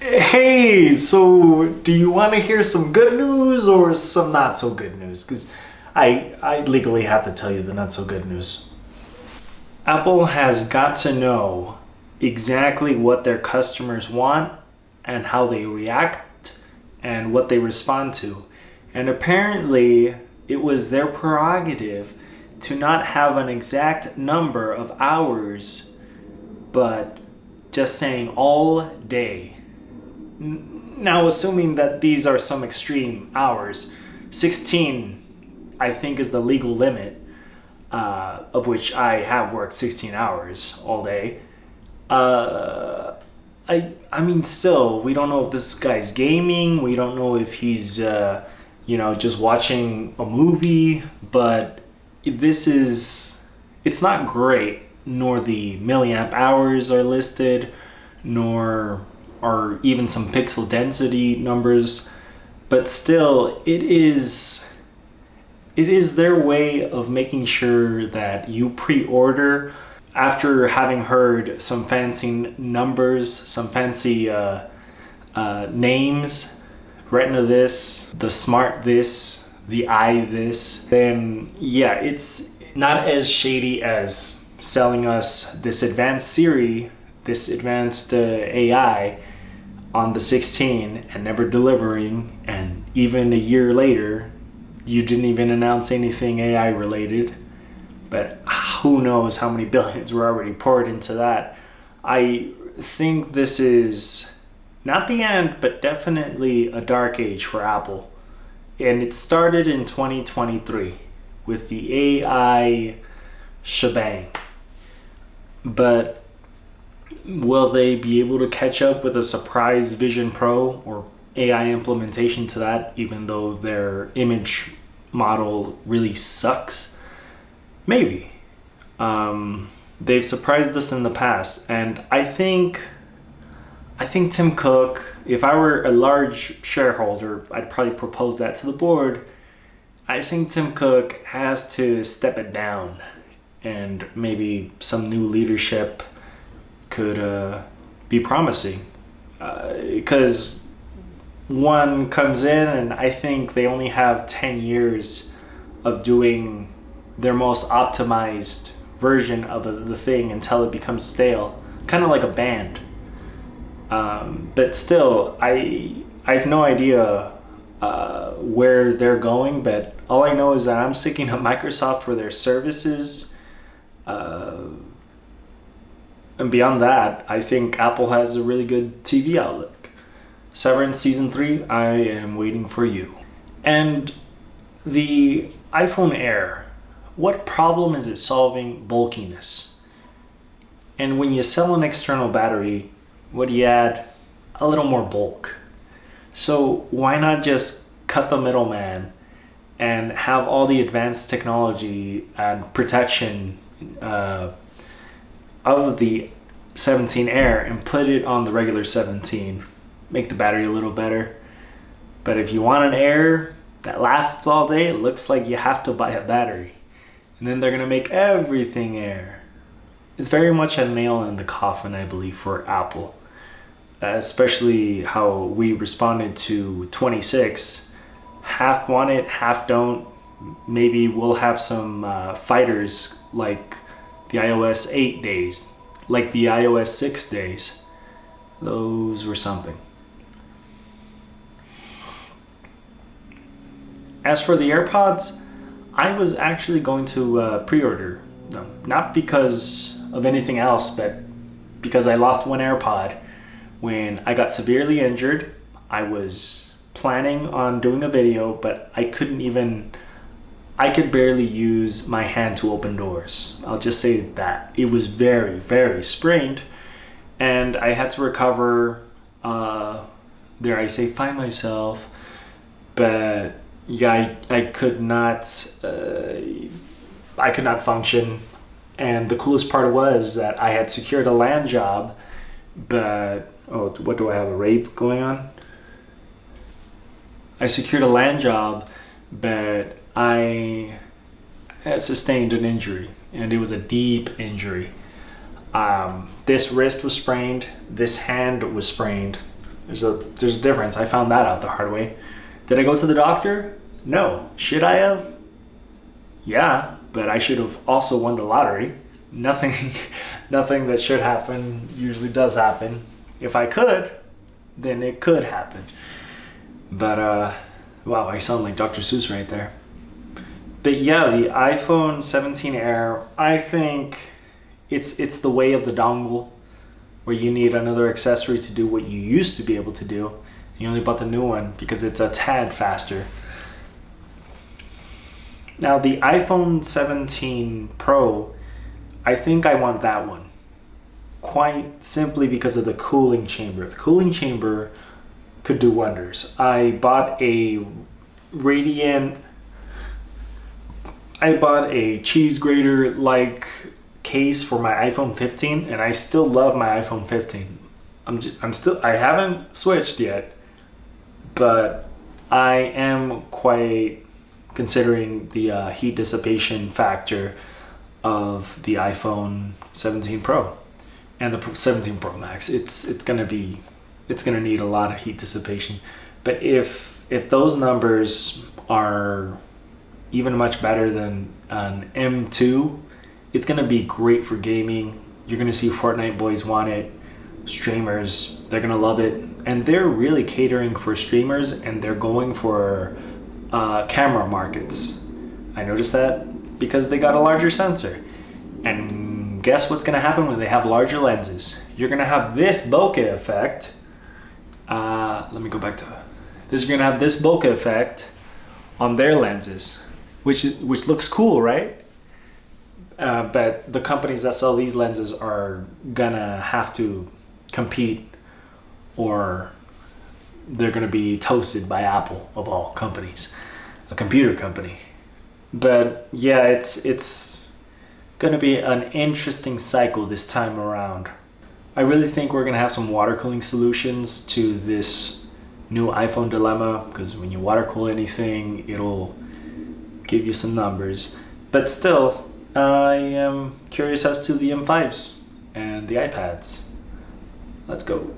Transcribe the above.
Hey, so do you want to hear some good news or some not so good news? Because I legally have to tell you the not so good news. Apple has got to know exactly what their customers want and how they react and what they respond to. And apparently, it was their prerogative to not have an exact number of hours, but just saying all day. Now, assuming that these are some extreme hours, 16, I think, is the legal limit, of which I have worked 16 hours all day. Uh, I mean, still, we don't know if this guy's gaming. We don't know if he's, just watching a movie. But it's not great. Nor the milliamp hours are listed, nor are even some pixel density numbers. But still, it is their way of making sure that you pre-order after having heard some fancy numbers, some fancy names, Retina this, the Smart this, the Eye this. Then yeah, it's not as shady as selling us this advanced Siri, this advanced AI on the 16 and never delivering, and even a year later you didn't even announce anything AI related. But who knows how many billions were already poured into that. I think this is not the end, but definitely a dark age for Apple. And it started in 2023 with the AI shebang. But will they be able to catch up with a surprise Vision Pro or AI implementation to that, even though their image model really sucks? Maybe. They've surprised us in the past, and I think Tim Cook, if I were a large shareholder, I'd probably propose that to the board. I think Tim Cook has to step it down, and maybe some new leadership could be promising. Because one comes in, and I think they only have 10 years of doing their most optimized version of the thing until it becomes stale, kind of like a band. But still, I have no idea where they're going. But all I know is that I'm sticking to Microsoft for their services. And beyond that, I think Apple has a really good TV outlook. Severance Season 3, I am waiting for you. And the iPhone Air, what problem is it solving? Bulkiness. And when you sell an external battery, what do you add? A little more bulk. So why not just cut the middleman and have all the advanced technology and protection of the 17 Air and put it on the regular 17? Make the battery a little better. But if you want an Air that lasts all day, it looks like you have to buy a battery. And then they're gonna make everything Air. It's very much a nail in the coffin, I believe, for Apple. Especially how we responded to 26. Half want it, half don't. Maybe we'll have some fighters like the iOS 8 days, like the iOS 6 days. Those were something. As for the AirPods, I was actually going to pre-order them. Not because of anything else, but because I lost one AirPod when I got severely injured. I was planning on doing a video, but I could barely use my hand to open doors. I'll just say that. It was very, very sprained, and I had to recover, dare I say, find myself. But yeah, I could not function. And the coolest part was that I had secured a land job, but what do I have, a rape going on? I secured a land job, but I had sustained an injury, and it was a deep injury. This wrist was sprained, this hand was sprained, There's a difference. I found that out the hard way. Did I go to the doctor? No. Should I have? Yeah, but I should have also won the lottery. Nothing nothing that should happen usually does happen. If I could, then it could happen. But wow, I sound like Dr. Seuss right there. But yeah, the iPhone 17 Air, I think it's the way of the dongle, where you need another accessory to do what you used to be able to do. You only bought the new one because it's a tad faster. Now the iPhone 17 Pro, I think I want that one. Quite simply because of the cooling chamber. The cooling chamber could do wonders. I bought a cheese grater like case for my iPhone 15, and I still love my iPhone 15. I haven't switched yet, but I am quite considering the heat dissipation factor of the iPhone 17 Pro and the 17 Pro Max. It's gonna need a lot of heat dissipation. But if those numbers are even much better than an M2, it's gonna be great for gaming. You're gonna see Fortnite boys want it. Streamers, they're gonna love it. And they're really catering for streamers, and they're going for camera markets. I noticed that because they got a larger sensor. And guess what's gonna happen when they have larger lenses? You're gonna have this bokeh effect. Let me go back to this. You're gonna have this bokeh effect on their lenses, which looks cool, right? But the companies that sell these lenses are gonna have to compete, or they're gonna be toasted by Apple, of all companies, a computer company. But yeah, it's gonna be an interesting cycle this time around. I really think we're gonna have some water cooling solutions to this new iPhone dilemma, because when you water cool anything, it'll give you some numbers. But still, I am curious as to the M5s and the iPads. Let's go.